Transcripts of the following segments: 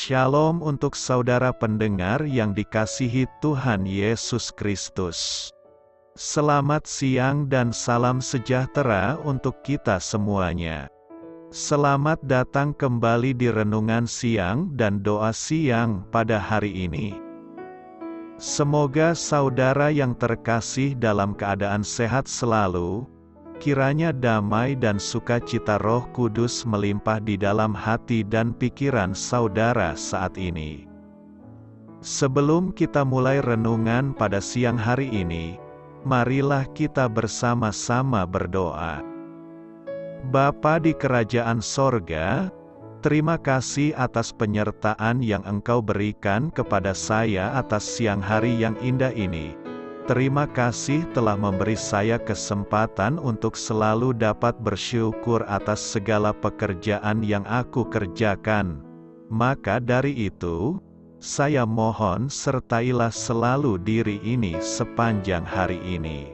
Shalom untuk saudara pendengar yang dikasihi Tuhan Yesus Kristus. Selamat siang dan salam sejahtera untuk kita semuanya. Selamat datang kembali di renungan siang dan doa siang pada hari ini. Semoga saudara yang terkasih dalam keadaan sehat selalu. Kiranya damai dan sukacita Roh Kudus melimpah di dalam hati dan pikiran saudara saat ini. Sebelum kita mulai renungan pada siang hari ini, marilah kita bersama-sama berdoa. Bapa di kerajaan sorga, terima kasih atas penyertaan yang Engkau berikan kepada saya atas siang hari yang indah ini. Terima kasih telah memberi saya kesempatan untuk selalu dapat bersyukur atas segala pekerjaan yang aku kerjakan. Maka dari itu, saya mohon sertailah selalu diri ini sepanjang hari ini.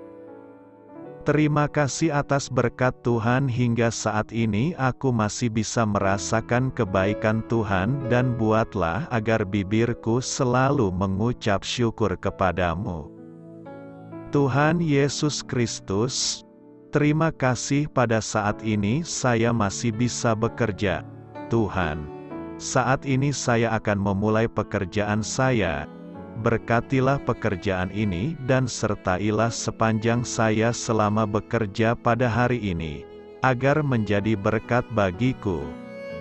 Terima kasih atas berkat Tuhan hingga saat ini aku masih bisa merasakan kebaikan Tuhan dan buatlah agar bibirku selalu mengucap syukur kepadamu. Tuhan Yesus Kristus, terima kasih pada saat ini saya masih bisa bekerja. Tuhan, saat ini saya akan memulai pekerjaan saya. Berkatilah pekerjaan ini dan sertailah sepanjang saya selama bekerja pada hari ini, agar menjadi berkat bagiku,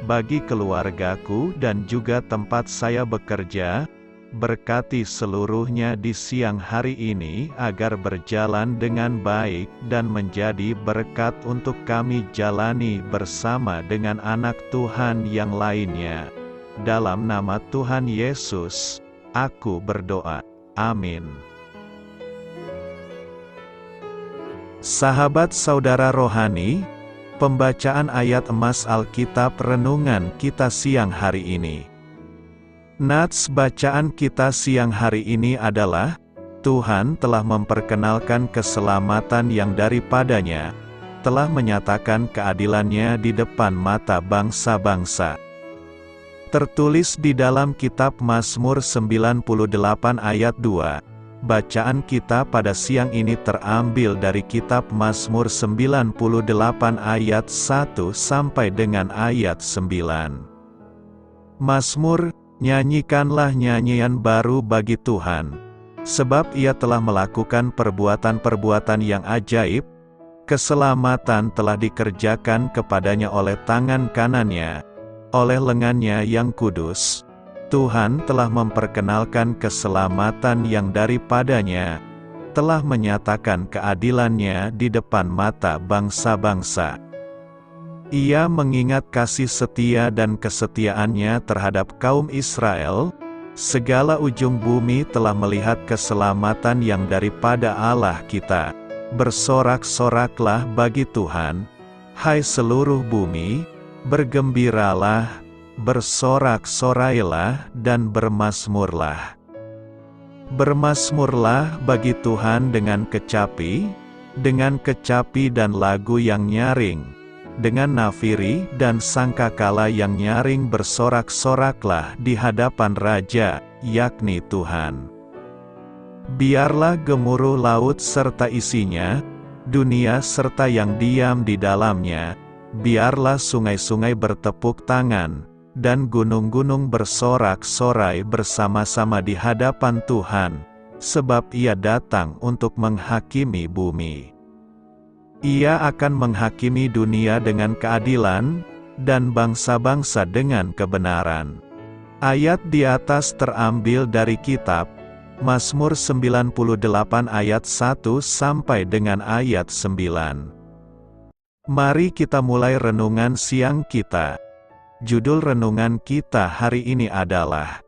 bagi keluargaku dan juga tempat saya bekerja. Berkati seluruhnya di siang hari ini agar berjalan dengan baik dan menjadi berkat untuk kami jalani bersama dengan anak Tuhan yang lainnya. Dalam nama Tuhan Yesus, aku berdoa. Amin. Sahabat saudara rohani, pembacaan ayat emas Alkitab renungan kita siang hari ini. Nats bacaan kita siang hari ini adalah, Tuhan telah memperkenalkan keselamatan yang daripadanya, telah menyatakan keadilannya di depan mata bangsa-bangsa. Tertulis di dalam kitab Mazmur 98 ayat 2. Bacaan kita pada siang ini terambil dari kitab Mazmur 98 ayat 1 sampai dengan ayat 9. Mazmur, nyanyikanlah nyanyian baru bagi Tuhan, sebab Ia telah melakukan perbuatan-perbuatan yang ajaib, keselamatan telah dikerjakan kepadanya oleh tangan kanannya, oleh lengannya yang kudus. Tuhan telah memperkenalkan keselamatan yang daripadanya, telah menyatakan keadilannya di depan mata bangsa-bangsa. Ia mengingat kasih setia dan kesetiaannya terhadap kaum Israel. Segala ujung bumi telah melihat keselamatan yang daripada Allah kita. Bersorak-soraklah bagi Tuhan, hai seluruh bumi, bergembiralah, bersorak-sorailah dan bermazmurlah. Bermazmurlah bagi Tuhan dengan kecapi dan lagu yang nyaring. Dengan nafiri dan sangkakala yang nyaring bersorak-soraklah di hadapan Raja, yakni Tuhan. Biarlah gemuruh laut serta isinya, dunia serta yang diam di dalamnya, biarlah sungai-sungai bertepuk tangan, dan gunung-gunung bersorak-sorai bersama-sama di hadapan Tuhan, sebab Ia datang untuk menghakimi bumi. Ia akan menghakimi dunia dengan keadilan, dan bangsa-bangsa dengan kebenaran. Ayat di atas terambil dari kitab Mazmur 98 ayat 1 sampai dengan ayat 9. Mari kita mulai renungan siang kita. Judul renungan kita hari ini adalah,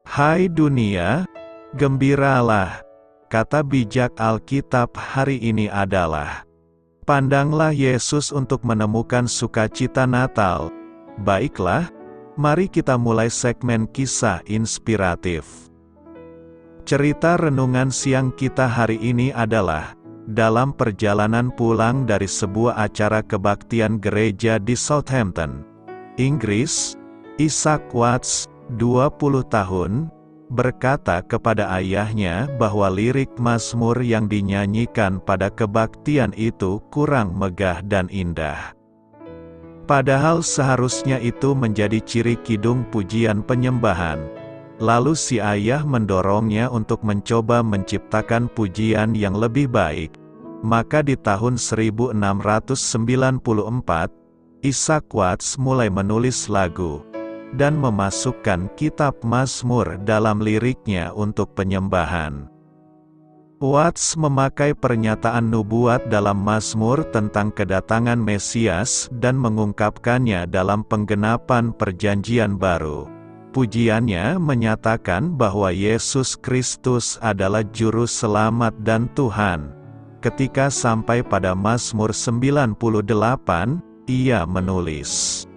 Hai dunia, gembiralah. Kata bijak Alkitab hari ini adalah, pandanglah Yesus untuk menemukan sukacita Natal. Baiklah, mari kita mulai segmen kisah inspiratif. Cerita renungan siang kita hari ini adalah, dalam perjalanan pulang dari sebuah acara kebaktian gereja di Southampton, Inggris, Isaac Watts, 20 tahun, berkata kepada ayahnya bahwa lirik Mazmur yang dinyanyikan pada kebaktian itu kurang megah dan indah. Padahal seharusnya itu menjadi ciri kidung pujian penyembahan. Lalu si ayah mendorongnya untuk mencoba menciptakan pujian yang lebih baik. Maka di tahun 1694, Isaac Watts mulai menulis lagu dan memasukkan kitab Mazmur dalam liriknya untuk penyembahan. Watts memakai pernyataan nubuat dalam Mazmur tentang kedatangan Mesias dan mengungkapkannya dalam penggenapan Perjanjian Baru. Pujiannya menyatakan bahwa Yesus Kristus adalah Juru Selamat dan Tuhan. Ketika sampai pada Mazmur 98, ia menulis,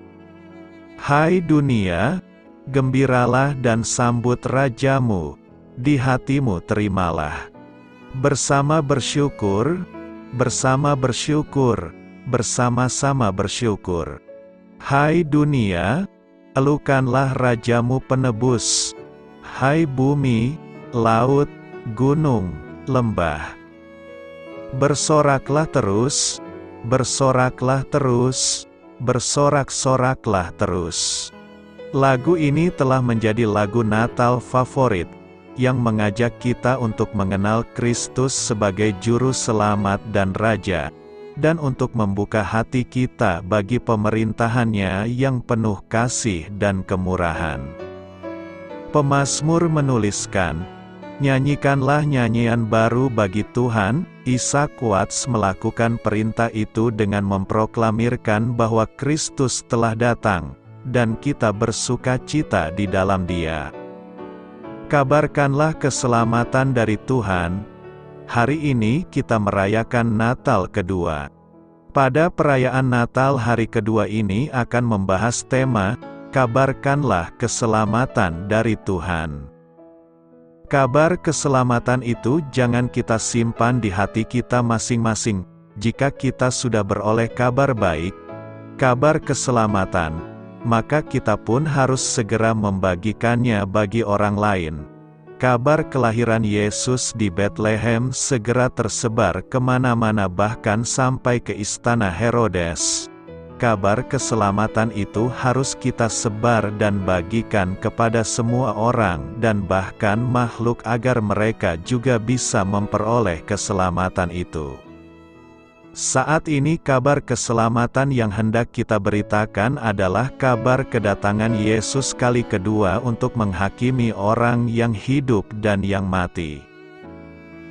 "Hai dunia, gembiralah dan sambut Rajamu, di hatimu terimalah. Bersama bersyukur, bersama-sama bersyukur. Hai dunia, elukanlah Rajamu penebus. Hai bumi, laut, gunung, lembah. Bersoraklah terus, bersorak-soraklah terus." Lagu ini telah menjadi lagu Natal favorit, yang mengajak kita untuk mengenal Kristus sebagai Juru Selamat dan Raja, dan untuk membuka hati kita bagi pemerintahannya yang penuh kasih dan kemurahan. Pemazmur menuliskan, "Nyanyikanlah nyanyian baru bagi Tuhan." Isaac Watts melakukan perintah itu dengan memproklamirkan bahwa Kristus telah datang, dan kita bersukacita di dalam Dia. Kabarkanlah keselamatan dari Tuhan. Hari ini kita merayakan Natal kedua. Pada perayaan Natal hari kedua ini akan membahas tema, "Kabarkanlah keselamatan dari Tuhan." Kabar keselamatan itu jangan kita simpan di hati kita masing-masing. Jika kita sudah beroleh kabar baik, kabar keselamatan, maka kita pun harus segera membagikannya bagi orang lain. Kabar kelahiran Yesus di Bethlehem segera tersebar kemana-mana bahkan sampai ke istana Herodes. Kabar keselamatan itu harus kita sebar dan bagikan kepada semua orang dan bahkan makhluk agar mereka juga bisa memperoleh keselamatan itu. Saat ini kabar keselamatan yang hendak kita beritakan adalah kabar kedatangan Yesus kali kedua untuk menghakimi orang yang hidup dan yang mati.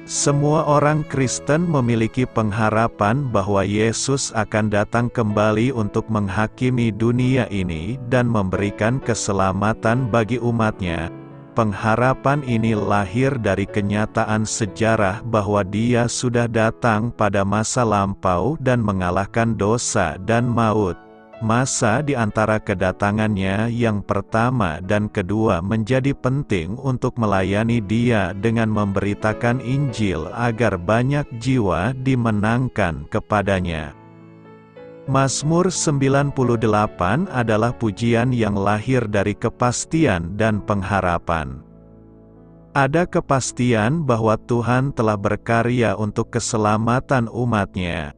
Semua orang Kristen memiliki pengharapan bahwa Yesus akan datang kembali untuk menghakimi dunia ini dan memberikan keselamatan bagi umatnya. Pengharapan ini lahir dari kenyataan sejarah bahwa Dia sudah datang pada masa lampau dan mengalahkan dosa dan maut. Masa di antara kedatangannya yang pertama dan kedua menjadi penting untuk melayani Dia dengan memberitakan Injil agar banyak jiwa dimenangkan kepadanya. Mazmur 98 adalah pujian yang lahir dari kepastian dan pengharapan. Ada kepastian bahwa Tuhan telah berkarya untuk keselamatan umat-Nya.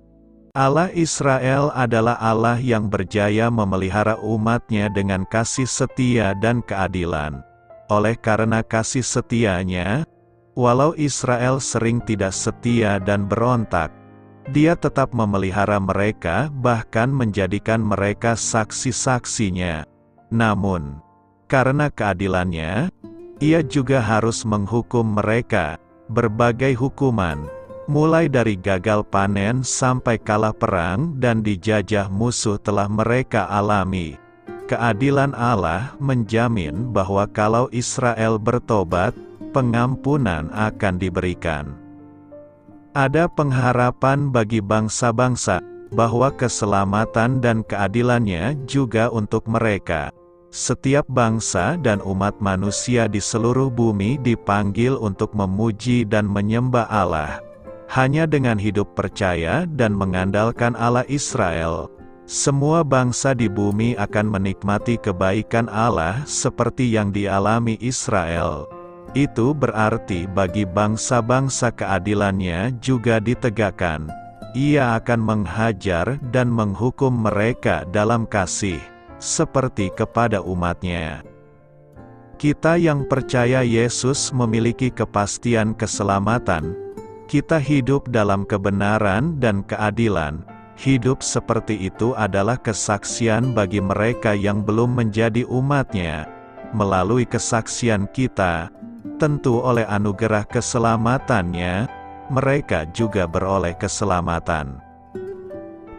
Allah Israel adalah Allah yang berjaya memelihara umat-Nya dengan kasih setia dan keadilan. Oleh karena kasih setia-Nya, walau Israel sering tidak setia dan berontak, Dia tetap memelihara mereka bahkan menjadikan mereka saksi-saksinya. Namun, karena keadilannya, Ia juga harus menghukum mereka, berbagai hukuman, mulai dari gagal panen sampai kalah perang dan dijajah musuh telah mereka alami. Keadilan Allah menjamin bahwa kalau Israel bertobat, pengampunan akan diberikan. Ada pengharapan bagi bangsa-bangsa, bahwa keselamatan dan keadilannya juga untuk mereka. Setiap bangsa dan umat manusia di seluruh bumi dipanggil untuk memuji dan menyembah Allah. Hanya dengan hidup percaya dan mengandalkan Allah Israel, Semua bangsa di bumi akan menikmati kebaikan Allah seperti yang dialami Israel. Itu berarti bagi bangsa-bangsa keadilannya juga ditegakkan. Ia akan menghajar dan menghukum mereka dalam kasih, seperti kepada umatnya. Kita yang percaya Yesus memiliki kepastian keselamatan. Kita hidup dalam kebenaran dan keadilan. Hidup seperti itu adalah kesaksian bagi mereka yang belum menjadi umatnya. Melalui kesaksian kita, tentu oleh anugerah keselamatannya, mereka juga beroleh keselamatan.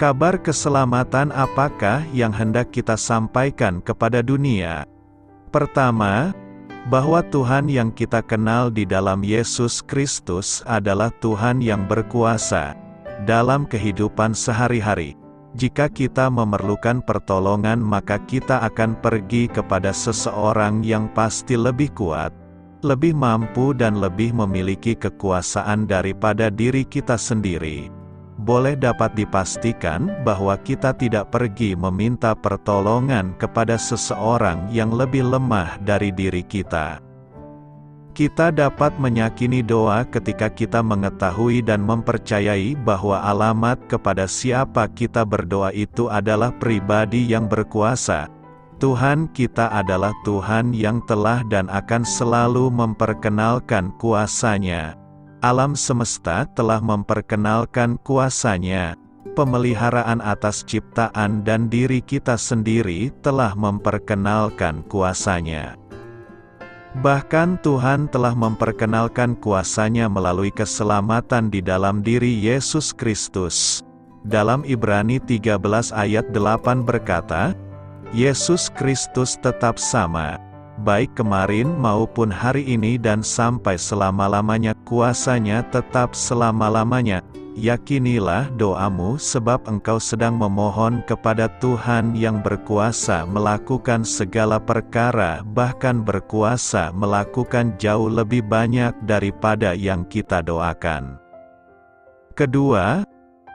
Kabar keselamatan apakah yang hendak kita sampaikan kepada dunia? Pertama, bahwa Tuhan yang kita kenal di dalam Yesus Kristus adalah Tuhan yang berkuasa dalam kehidupan sehari-hari. Jika kita memerlukan pertolongan, maka kita akan pergi kepada seseorang yang pasti lebih kuat, lebih mampu dan lebih memiliki kekuasaan daripada diri kita sendiri. Boleh dapat dipastikan bahwa kita tidak pergi meminta pertolongan kepada seseorang yang lebih lemah dari diri kita. Kita dapat meyakini doa ketika kita mengetahui dan mempercayai bahwa alamat kepada siapa kita berdoa itu adalah pribadi yang berkuasa. Tuhan kita adalah Tuhan yang telah dan akan selalu memperkenalkan kuasa-Nya. Alam semesta telah memperkenalkan kuasa-Nya. Pemeliharaan atas ciptaan dan diri kita sendiri telah memperkenalkan kuasa-Nya. Bahkan Tuhan telah memperkenalkan kuasa-Nya melalui keselamatan di dalam diri Yesus Kristus. Dalam Ibrani 13 ayat 8 berkata, Yesus Kristus tetap sama, baik kemarin maupun hari ini dan sampai selama-lamanya. Kuasa-Nya tetap selama-lamanya. Yakinilah doamu sebab engkau sedang memohon kepada Tuhan yang berkuasa melakukan segala perkara, bahkan berkuasa melakukan jauh lebih banyak daripada yang kita doakan. Kedua,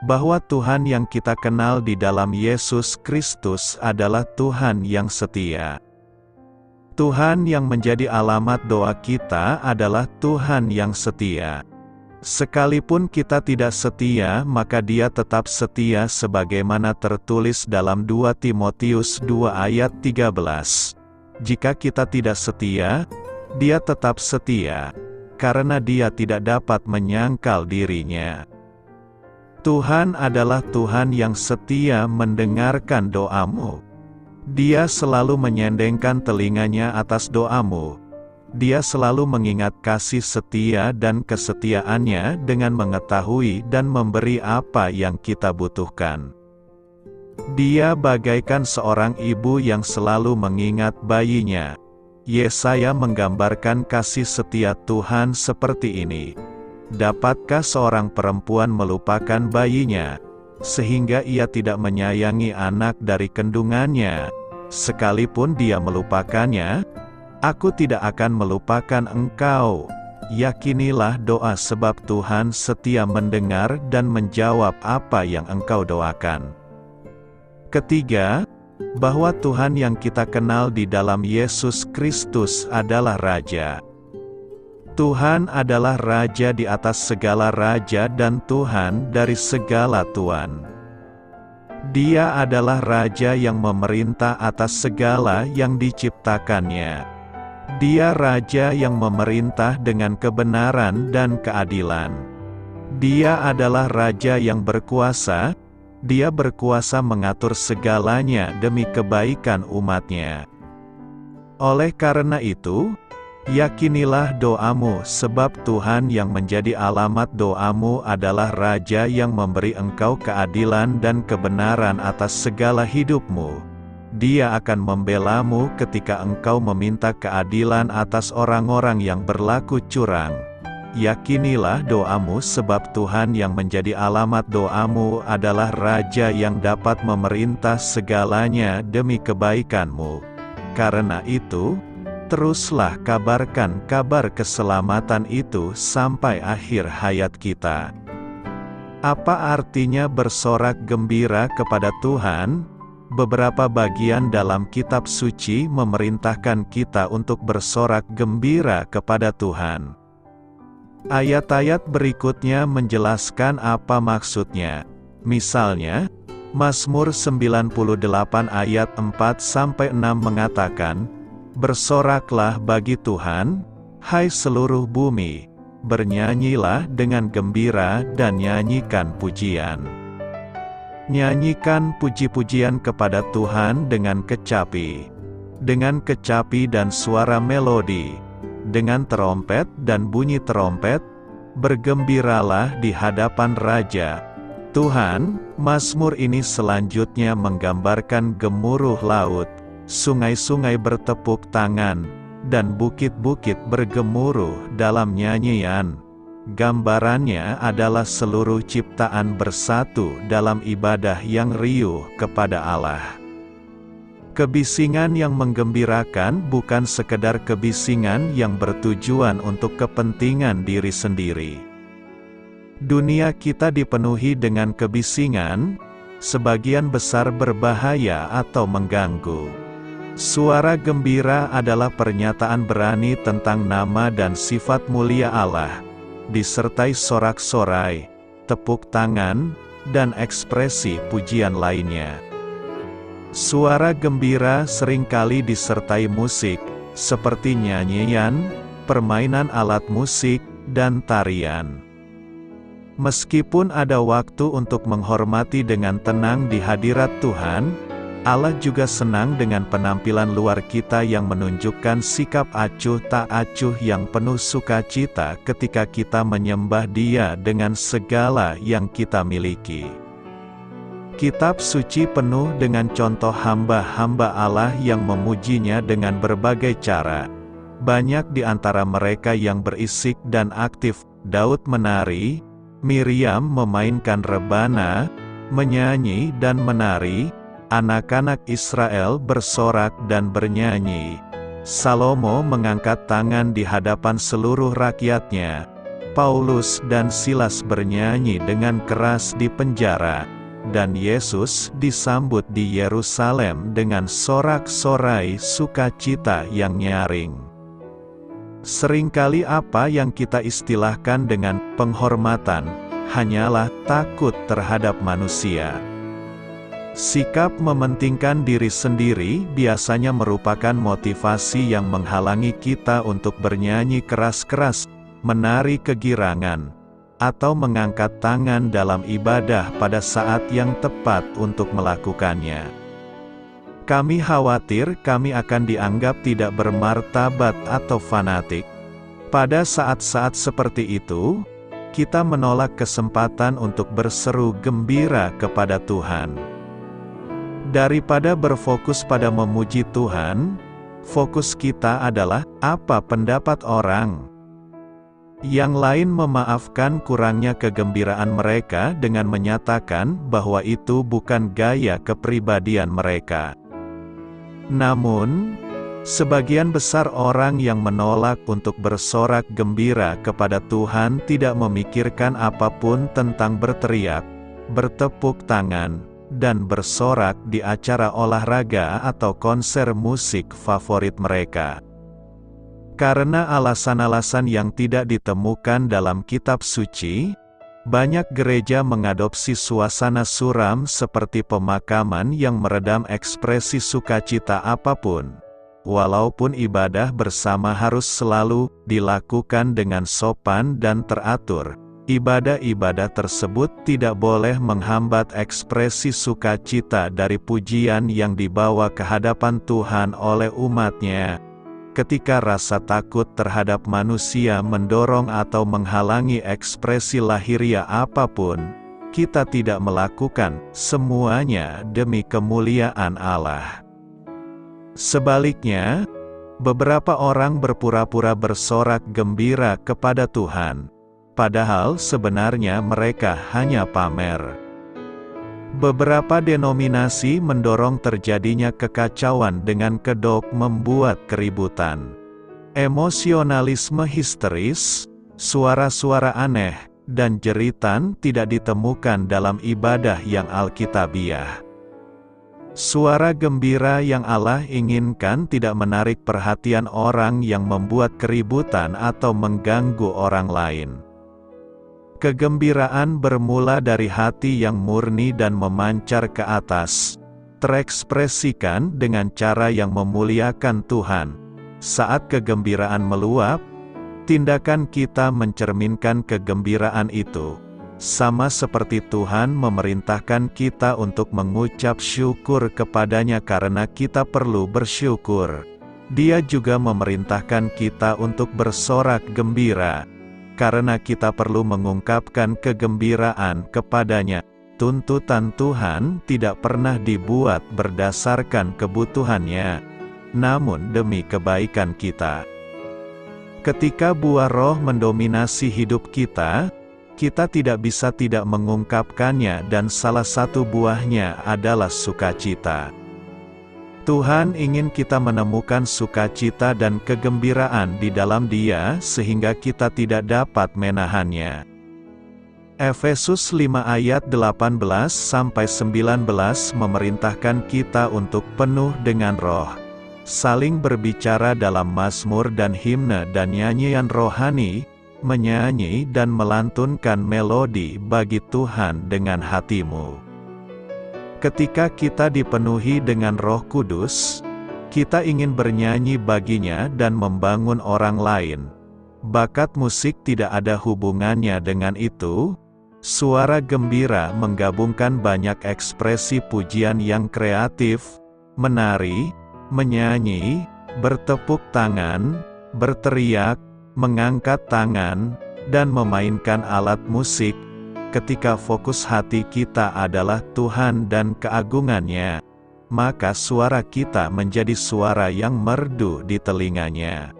bahwa Tuhan yang kita kenal di dalam Yesus Kristus adalah Tuhan yang setia. Tuhan yang menjadi alamat doa kita adalah Tuhan yang setia. Sekalipun kita tidak setia, maka Dia tetap setia sebagaimana tertulis dalam 2 Timotius 2 ayat 13. Jika kita tidak setia, Dia tetap setia, karena Dia tidak dapat menyangkal dirinya. Tuhan adalah Tuhan yang setia mendengarkan doamu. Dia selalu menyendengkan telinganya atas doamu. Dia selalu mengingat kasih setia dan kesetiaannya dengan mengetahui dan memberi apa yang kita butuhkan. Dia bagaikan seorang ibu yang selalu mengingat bayinya. Yesaya menggambarkan kasih setia Tuhan seperti ini. Dapatkah seorang perempuan melupakan bayinya, sehingga ia tidak menyayangi anak dari kandungannya? Sekalipun dia melupakannya, Aku tidak akan melupakan engkau. Yakinilah doa sebab Tuhan setia mendengar dan menjawab apa yang engkau doakan. Ketiga, bahwa Tuhan yang kita kenal di dalam Yesus Kristus adalah Raja. Tuhan adalah Raja di atas segala raja dan Tuhan dari segala tuan. Dia adalah Raja yang memerintah atas segala yang diciptakannya. Dia Raja yang memerintah dengan kebenaran dan keadilan. Dia adalah Raja yang berkuasa. Dia berkuasa mengatur segalanya demi kebaikan umatnya. Oleh karena itu, yakinilah doamu sebab Tuhan yang menjadi alamat doamu adalah Raja yang memberi engkau keadilan dan kebenaran atas segala hidupmu. Dia akan membelamu ketika engkau meminta keadilan atas orang-orang yang berlaku curang. Yakinilah doamu sebab Tuhan yang menjadi alamat doamu adalah Raja yang dapat memerintah segalanya demi kebaikanmu. Karena itu, teruslah kabarkan kabar keselamatan itu sampai akhir hayat kita. Apa artinya bersorak gembira kepada Tuhan? Beberapa bagian dalam kitab suci memerintahkan kita untuk bersorak gembira kepada Tuhan. Ayat-ayat berikutnya menjelaskan apa maksudnya. Misalnya, Mazmur 98 ayat 4-6 mengatakan, "Bersoraklah bagi Tuhan, hai seluruh bumi, bernyanyilah dengan gembira dan nyanyikan pujian." Nyanyikan puji-pujian kepada Tuhan dengan kecapi dan suara melodi, dengan terompet dan bunyi terompet, bergembiralah di hadapan Raja Tuhan. Mazmur ini selanjutnya menggambarkan gemuruh laut, sungai-sungai bertepuk tangan, dan bukit-bukit bergemuruh dalam nyanyian. Gambarannya adalah seluruh ciptaan bersatu dalam ibadah yang riuh kepada Allah. Kebisingan yang menggembirakan bukan sekedar kebisingan yang bertujuan untuk kepentingan diri sendiri. Dunia kita dipenuhi dengan kebisingan, sebagian besar berbahaya atau mengganggu. Suara gembira adalah pernyataan berani tentang nama dan sifat mulia Allah, disertai sorak-sorai, tepuk tangan, dan ekspresi pujian lainnya. Suara gembira seringkali disertai musik, seperti nyanyian, permainan alat musik, dan tarian. Meskipun ada waktu untuk menghormati dengan tenang di hadirat Tuhan, Allah juga senang dengan penampilan luar kita yang menunjukkan sikap acuh tak acuh yang penuh sukacita ketika kita menyembah Dia dengan segala yang kita miliki. Kitab suci penuh dengan contoh hamba-hamba Allah yang memujinya dengan berbagai cara. Banyak di antara mereka yang berisik dan aktif. Daud menari, Miriam memainkan rebana, menyanyi dan menari, anak-anak Israel bersorak dan bernyanyi. Salomo mengangkat tangan di hadapan seluruh rakyatnya. Paulus dan Silas bernyanyi dengan keras di penjara. Dan Yesus disambut di Yerusalem dengan sorak-sorai sukacita yang nyaring. Seringkali apa yang kita istilahkan dengan penghormatan hanyalah takut terhadap manusia. Sikap mementingkan diri sendiri biasanya merupakan motivasi yang menghalangi kita untuk bernyanyi keras-keras, menari kegirangan, atau mengangkat tangan dalam ibadah pada saat yang tepat untuk melakukannya. Kami khawatir kami akan dianggap tidak bermartabat atau fanatik. Pada saat-saat seperti itu, kita menolak kesempatan untuk berseru gembira kepada Tuhan. Daripada berfokus pada memuji Tuhan, fokus kita adalah apa pendapat orang. Yang lain memaafkan kurangnya kegembiraan mereka dengan menyatakan bahwa itu bukan gaya kepribadian mereka. Namun, sebagian besar orang yang menolak untuk bersorak gembira kepada Tuhan tidak memikirkan apapun tentang berteriak, bertepuk tangan, dan bersorak di acara olahraga atau konser musik favorit mereka. Karena alasan-alasan yang tidak ditemukan dalam kitab suci, banyak gereja mengadopsi suasana suram seperti pemakaman yang meredam ekspresi sukacita apapun. Walaupun ibadah bersama harus selalu dilakukan dengan sopan dan teratur, ibadah-ibadah tersebut tidak boleh menghambat ekspresi sukacita dari pujian yang dibawa ke hadapan Tuhan oleh umat-Nya. Ketika rasa takut terhadap manusia mendorong atau menghalangi ekspresi lahiriah apapun, kita tidak melakukan semuanya demi kemuliaan Allah. Sebaliknya, beberapa orang berpura-pura bersorak gembira kepada Tuhan, padahal sebenarnya mereka hanya pamer. Beberapa denominasi mendorong terjadinya kekacauan dengan kedok membuat keributan. Emosionalisme histeris, suara-suara aneh, dan jeritan tidak ditemukan dalam ibadah yang alkitabiah. Suara gembira yang Allah inginkan tidak menarik perhatian orang yang membuat keributan atau mengganggu orang lain. Kegembiraan bermula dari hati yang murni dan memancar ke atas, terekspresikan dengan cara yang memuliakan Tuhan. Saat kegembiraan meluap, tindakan kita mencerminkan kegembiraan itu. Sama seperti Tuhan memerintahkan kita untuk mengucap syukur kepadanya karena kita perlu bersyukur. Dia juga memerintahkan kita untuk bersorak gembira, karena kita perlu mengungkapkan kegembiraan kepadanya. Tuntutan Tuhan tidak pernah dibuat berdasarkan kebutuhannya, namun demi kebaikan kita. Ketika buah roh mendominasi hidup kita tidak bisa tidak mengungkapkannya, dan salah satu buahnya adalah sukacita. Tuhan ingin kita menemukan sukacita dan kegembiraan di dalam Dia sehingga kita tidak dapat menahannya. Efesus 5 ayat 18-19 memerintahkan kita untuk penuh dengan roh, saling berbicara dalam mazmur dan himne dan nyanyian rohani, menyanyi dan melantunkan melodi bagi Tuhan dengan hatimu. Ketika kita dipenuhi dengan Roh Kudus, kita ingin bernyanyi baginya dan membangun orang lain. Bakat musik tidak ada hubungannya dengan itu. Suara gembira menggabungkan banyak ekspresi pujian yang kreatif, menari, menyanyi, bertepuk tangan, berteriak, mengangkat tangan, dan memainkan alat musik. Ketika fokus hati kita adalah Tuhan dan keagungannya, maka suara kita menjadi suara yang merdu di telinganya.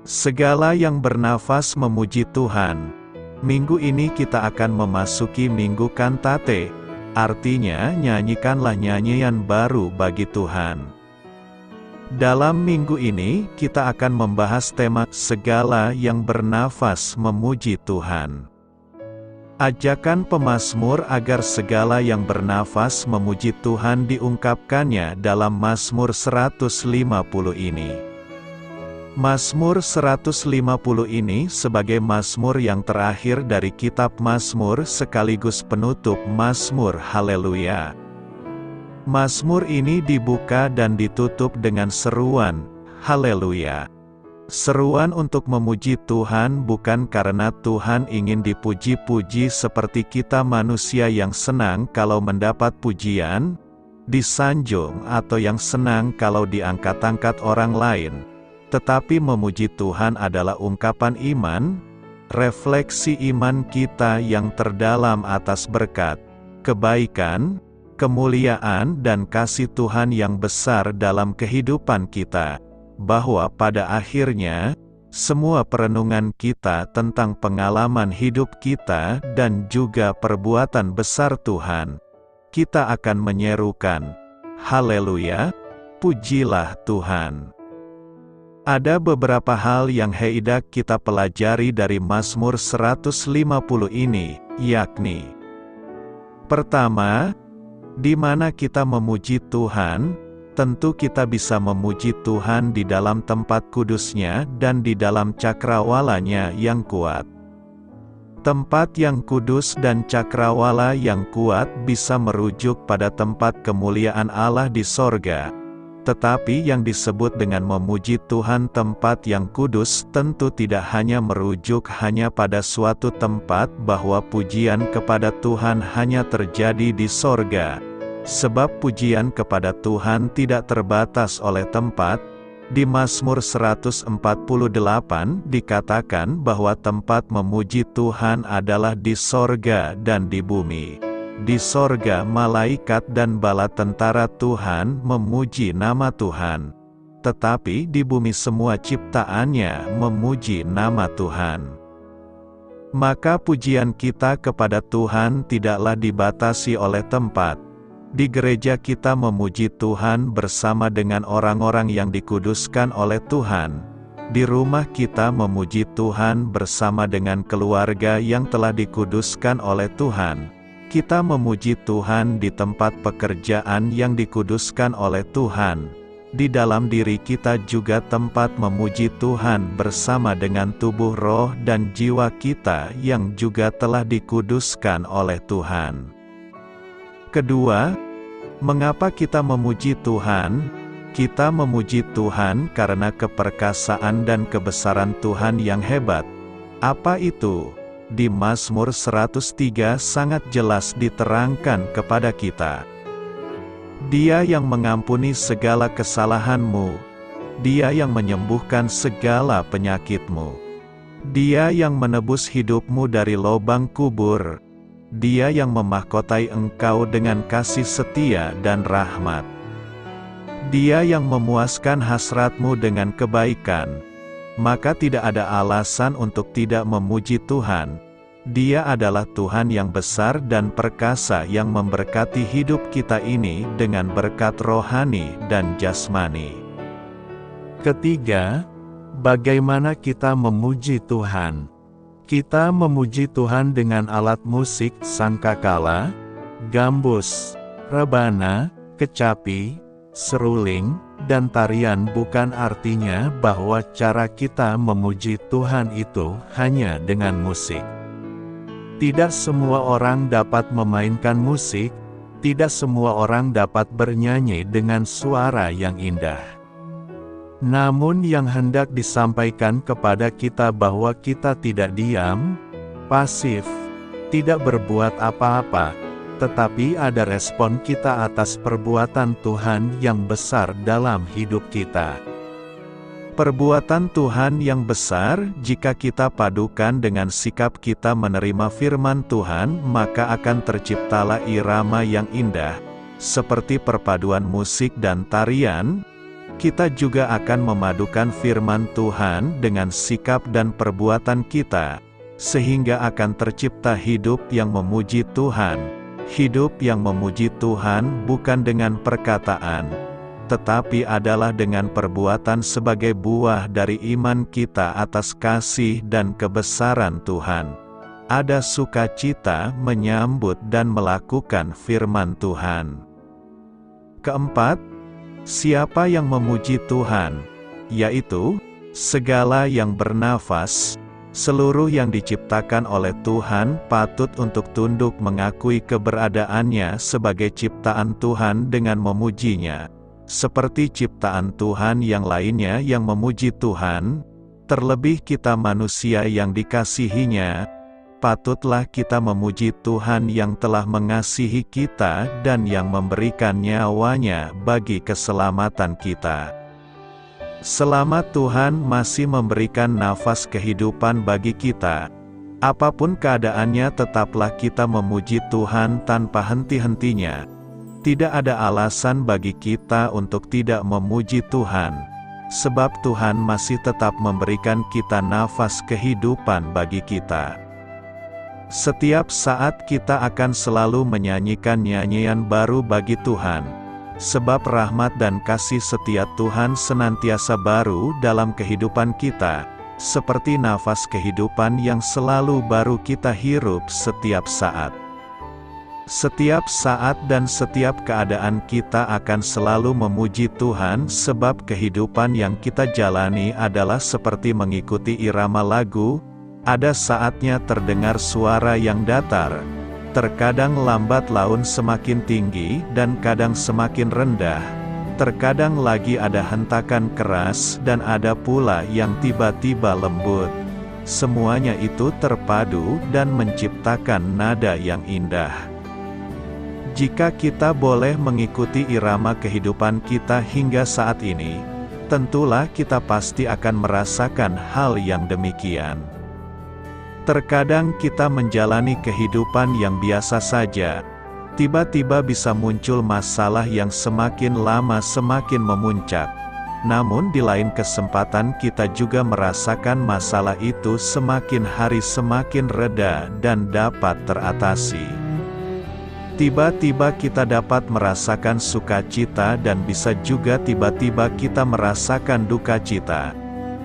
Segala yang bernafas memuji Tuhan. Minggu ini kita akan memasuki Minggu Kantate, artinya nyanyikanlah nyanyian baru bagi Tuhan. Dalam minggu ini, kita akan membahas tema segala yang bernafas memuji Tuhan. Ajakan pemazmur agar segala yang bernafas memuji Tuhan diungkapkannya dalam Mazmur 150 ini. Mazmur 150 ini sebagai mazmur yang terakhir dari kitab Mazmur sekaligus penutup Mazmur Haleluya. Mazmur ini dibuka dan ditutup dengan seruan, Haleluya. Seruan untuk memuji Tuhan bukan karena Tuhan ingin dipuji-puji seperti kita manusia yang senang kalau mendapat pujian, disanjung atau yang senang kalau diangkat-angkat orang lain. Tetapi memuji Tuhan adalah ungkapan iman, refleksi iman kita yang terdalam atas berkat, kebaikan, kemuliaan dan kasih Tuhan yang besar dalam kehidupan kita, bahwa pada akhirnya, semua perenungan kita tentang pengalaman hidup kita dan juga perbuatan besar Tuhan, kita akan menyerukan, Haleluya, pujilah Tuhan. Ada beberapa hal yang hendak kita pelajari dari Mazmur 150 ini, yakni: pertama, di mana kita memuji Tuhan, tentu kita bisa memuji Tuhan di dalam tempat kudusnya dan di dalam cakrawalanya yang kuat. Tempat yang kudus dan cakrawala yang kuat bisa merujuk pada tempat kemuliaan Allah di sorga. Tetapi yang disebut dengan memuji Tuhan tempat yang kudus tentu tidak hanya merujuk hanya pada suatu tempat bahwa pujian kepada Tuhan hanya terjadi di sorga. Sebab pujian kepada Tuhan tidak terbatas oleh tempat. Di Mazmur 148 dikatakan bahwa tempat memuji Tuhan adalah di sorga dan di bumi. Di sorga malaikat dan bala tentara Tuhan memuji nama Tuhan. Tetapi di bumi semua ciptaannya memuji nama Tuhan. Maka pujian kita kepada Tuhan tidaklah dibatasi oleh tempat. Di gereja kita memuji Tuhan bersama dengan orang-orang yang dikuduskan oleh Tuhan. Di rumah kita memuji Tuhan bersama dengan keluarga yang telah dikuduskan oleh Tuhan. Kita memuji Tuhan di tempat pekerjaan yang dikuduskan oleh Tuhan. Di dalam diri kita juga tempat memuji Tuhan bersama dengan tubuh roh dan jiwa kita yang juga telah dikuduskan oleh Tuhan. Kedua, mengapa kita memuji Tuhan? Kita memuji Tuhan karena keperkasaan dan kebesaran Tuhan yang hebat. Apa itu? Di Mazmur 103 sangat jelas diterangkan kepada kita. Dia yang mengampuni segala kesalahanmu. Dia yang menyembuhkan segala penyakitmu. Dia yang menebus hidupmu dari lubang kubur. Dia yang memahkotai engkau dengan kasih setia dan rahmat. Dia yang memuaskan hasratmu dengan kebaikan. Maka tidak ada alasan untuk tidak memuji Tuhan. Dia adalah Tuhan yang besar dan perkasa yang memberkati hidup kita ini dengan berkat rohani dan jasmani. Ketiga, bagaimana kita memuji Tuhan? Kita memuji Tuhan dengan alat musik sangkakala, gambus, rebana, kecapi, seruling, dan tarian. Bukan artinya bahwa cara kita memuji Tuhan itu hanya dengan musik. Tidak semua orang dapat memainkan musik, tidak semua orang dapat bernyanyi dengan suara yang indah. Namun yang hendak disampaikan kepada kita bahwa kita tidak diam, pasif, tidak berbuat apa-apa, tetapi ada respon kita atas perbuatan Tuhan yang besar dalam hidup kita. Perbuatan Tuhan yang besar, jika kita padukan dengan sikap kita menerima firman Tuhan, maka akan terciptalah irama yang indah. Seperti perpaduan musik dan tarian, kita juga akan memadukan firman Tuhan dengan sikap dan perbuatan kita, sehingga akan tercipta hidup yang memuji Tuhan. Hidup yang memuji Tuhan bukan dengan perkataan, tetapi adalah dengan perbuatan sebagai buah dari iman kita atas kasih dan kebesaran Tuhan. Ada sukacita menyambut dan melakukan firman Tuhan. Keempat, siapa yang memuji Tuhan? Yaitu, segala yang bernafas, seluruh yang diciptakan oleh Tuhan patut untuk tunduk mengakui keberadaannya sebagai ciptaan Tuhan dengan memujinya. Seperti ciptaan Tuhan yang lainnya yang memuji Tuhan, terlebih kita manusia yang dikasihinya, patutlah kita memuji Tuhan yang telah mengasihi kita dan yang memberikan nyawanya bagi keselamatan kita. Selama Tuhan masih memberikan nafas kehidupan bagi kita, apapun keadaannya tetaplah kita memuji Tuhan tanpa henti-hentinya. Tidak ada alasan bagi kita untuk tidak memuji Tuhan, sebab Tuhan masih tetap memberikan kita nafas kehidupan bagi kita. Setiap saat kita akan selalu menyanyikan nyanyian baru bagi Tuhan, sebab rahmat dan kasih setia Tuhan senantiasa baru dalam kehidupan kita, seperti nafas kehidupan yang selalu baru kita hirup setiap saat. Setiap saat dan setiap keadaan kita akan selalu memuji Tuhan sebab kehidupan yang kita jalani adalah seperti mengikuti irama lagu. Ada saatnya terdengar suara yang datar, terkadang lambat laun semakin tinggi dan kadang semakin rendah, terkadang lagi ada hentakan keras dan ada pula yang tiba-tiba lembut. Semuanya itu terpadu dan menciptakan nada yang indah. Jika kita boleh mengikuti irama kehidupan kita hingga saat ini, tentulah kita pasti akan merasakan hal yang demikian. Terkadang kita menjalani kehidupan yang biasa saja, tiba-tiba bisa muncul masalah yang semakin lama semakin memuncak. Namun di lain kesempatan kita juga merasakan masalah itu semakin hari semakin reda dan dapat teratasi. Tiba-tiba kita dapat merasakan sukacita dan bisa juga tiba-tiba kita merasakan duka cita.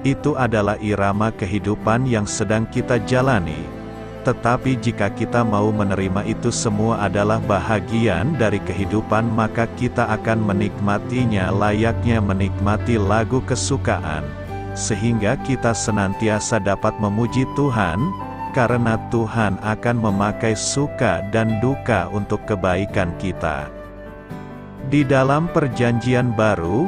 Itu adalah irama kehidupan yang sedang kita jalani. Tetapi jika kita mau menerima itu semua adalah bahagian dari kehidupan, maka kita akan menikmatinya layaknya menikmati lagu kesukaan. Sehingga kita senantiasa dapat memuji Tuhan, karena Tuhan akan memakai suka dan duka untuk kebaikan kita. Di dalam Perjanjian Baru,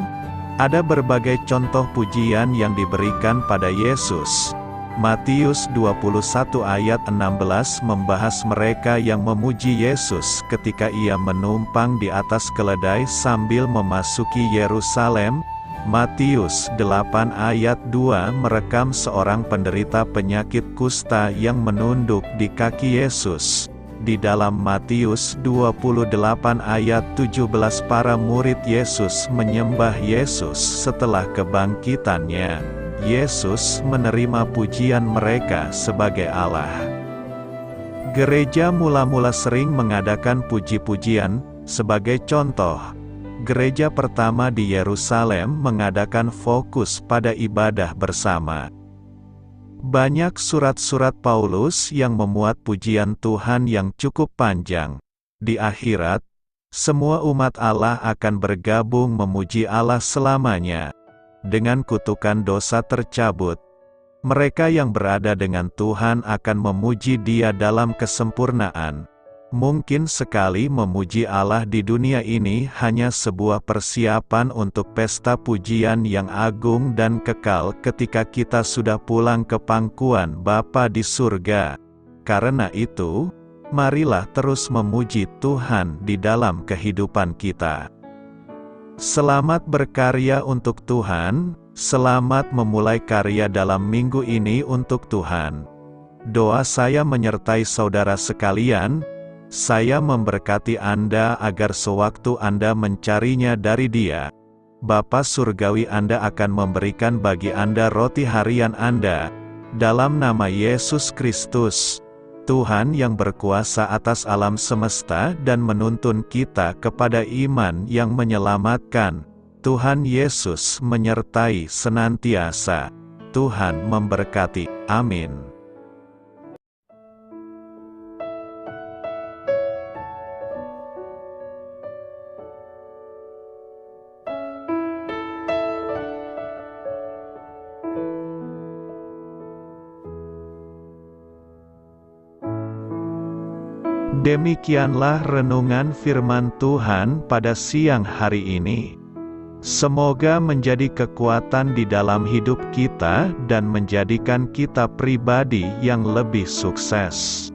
ada berbagai contoh pujian yang diberikan pada Yesus. Matius 21 ayat 16 membahas mereka yang memuji Yesus ketika ia menumpang di atas keledai sambil memasuki Yerusalem. Matius 8 ayat 2 merekam seorang penderita penyakit kusta yang menunduk di kaki Yesus. Di dalam Matius 28 ayat 17 para murid Yesus menyembah Yesus setelah kebangkitannya. Yesus menerima pujian mereka sebagai Allah. Gereja mula-mula sering mengadakan puji-pujian. Sebagai contoh, gereja pertama di Yerusalem mengadakan fokus pada ibadah bersama. Banyak surat-surat Paulus yang memuat pujian Tuhan yang cukup panjang. Di akhirat, semua umat Allah akan bergabung memuji Allah selamanya. Dengan kutukan dosa tercabut, mereka yang berada dengan Tuhan akan memuji Dia dalam kesempurnaan. Mungkin sekali memuji Allah di dunia ini hanya sebuah persiapan untuk pesta pujian yang agung dan kekal ketika kita sudah pulang ke pangkuan Bapa di surga. Karena itu, marilah terus memuji Tuhan di dalam kehidupan kita. Selamat berkarya untuk Tuhan, selamat memulai karya dalam minggu ini untuk Tuhan. Doa saya menyertai saudara sekalian. Saya memberkati Anda agar sewaktu Anda mencarinya dari Dia, Bapa Surgawi Anda akan memberikan bagi Anda roti harian Anda. Dalam nama Yesus Kristus, Tuhan yang berkuasa atas alam semesta dan menuntun kita kepada iman yang menyelamatkan, Tuhan Yesus menyertai senantiasa. Tuhan memberkati. Amin. Demikianlah renungan firman Tuhan pada siang hari ini. Semoga menjadi kekuatan di dalam hidup kita dan menjadikan kita pribadi yang lebih sukses.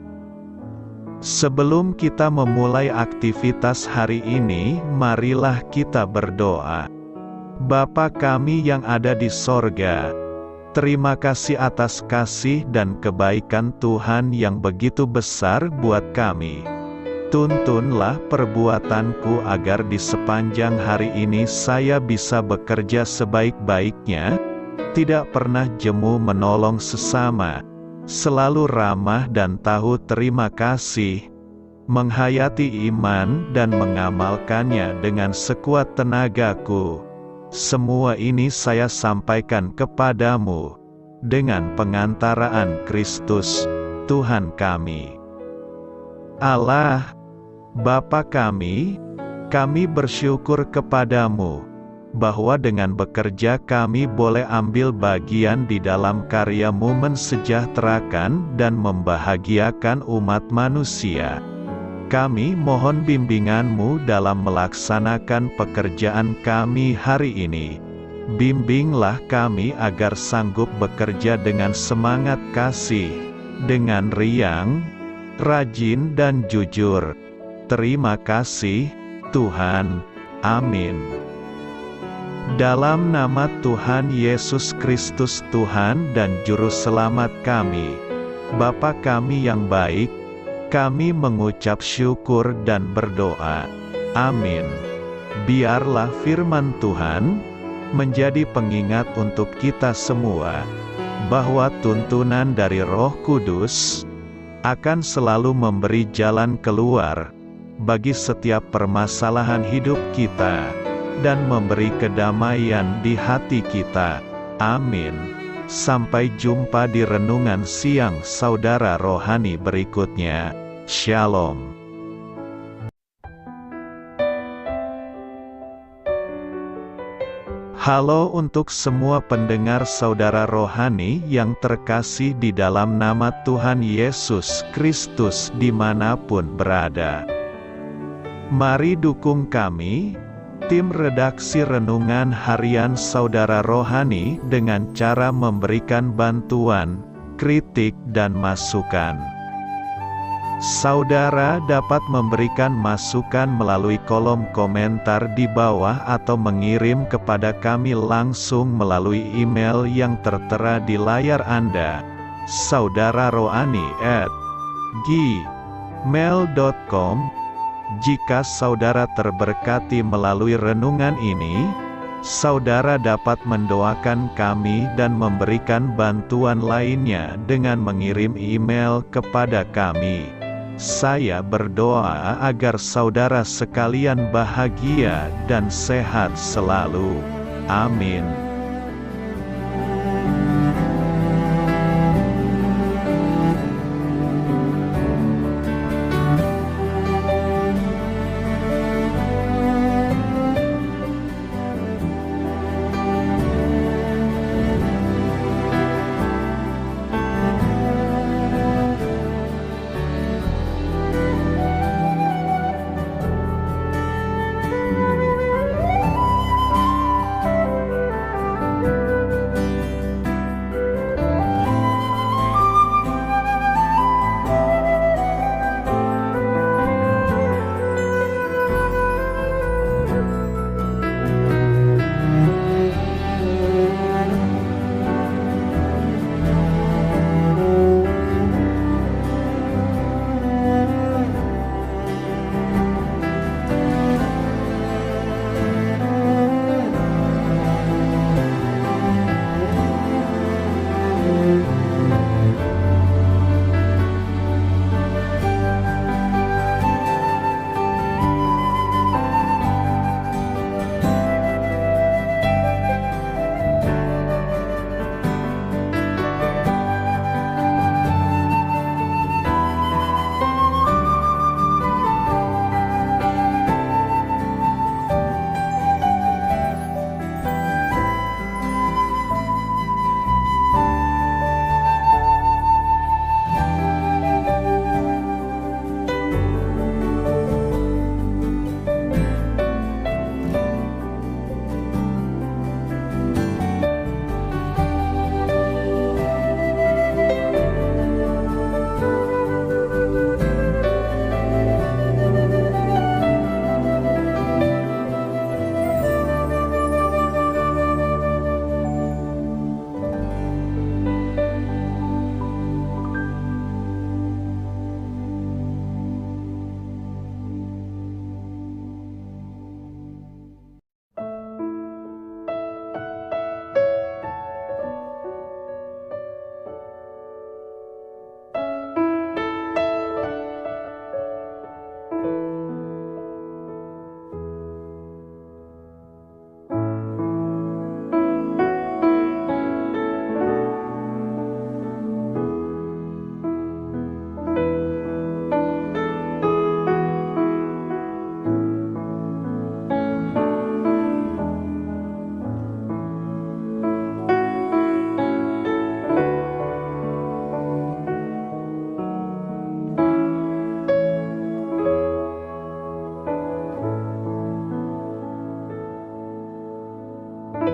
Sebelum kita memulai aktivitas hari ini, marilah kita berdoa. Bapa kami yang ada di sorga, terima kasih atas kasih dan kebaikan Tuhan yang begitu besar buat kami. Tuntunlah perbuatanku agar di sepanjang hari ini saya bisa bekerja sebaik-baiknya, tidak pernah jemu menolong sesama, selalu ramah dan tahu terima kasih, menghayati iman dan mengamalkannya dengan sekuat tenagaku. Semua ini saya sampaikan kepadamu, dengan pengantaraan Kristus, Tuhan kami. Allah, Bapa kami bersyukur kepadamu, bahwa dengan bekerja kami boleh ambil bagian di dalam karya-Mu mensejahterakan dan membahagiakan umat manusia. Kami mohon bimbingan-Mu dalam melaksanakan pekerjaan kami hari ini. Bimbinglah kami agar sanggup bekerja dengan semangat kasih, dengan riang, rajin dan jujur. Terima kasih, Tuhan. Amin. Dalam nama Tuhan Yesus Kristus Tuhan dan Juru Selamat kami, Bapa kami yang baik, kami mengucap syukur dan berdoa. Amin. Biarlah firman Tuhan menjadi pengingat untuk kita semua, bahwa tuntunan dari Roh Kudus akan selalu memberi jalan keluar bagi setiap permasalahan hidup kita, dan memberi kedamaian di hati kita. Amin. Sampai jumpa di renungan siang saudara rohani berikutnya. Shalom. Halo untuk semua pendengar saudara rohani yang terkasih di dalam nama Tuhan Yesus Kristus dimanapun berada. Mari dukung kami, tim redaksi Renungan Harian Saudara Rohani dengan cara memberikan bantuan, kritik dan masukan. Saudara dapat memberikan masukan melalui kolom komentar di bawah atau mengirim kepada kami langsung melalui email yang tertera di layar Anda, saudararohani@gmail.com. Jika saudara terberkati melalui renungan ini, saudara dapat mendoakan kami dan memberikan bantuan lainnya dengan mengirim email kepada kami. Saya berdoa agar saudara sekalian bahagia dan sehat selalu. Amin.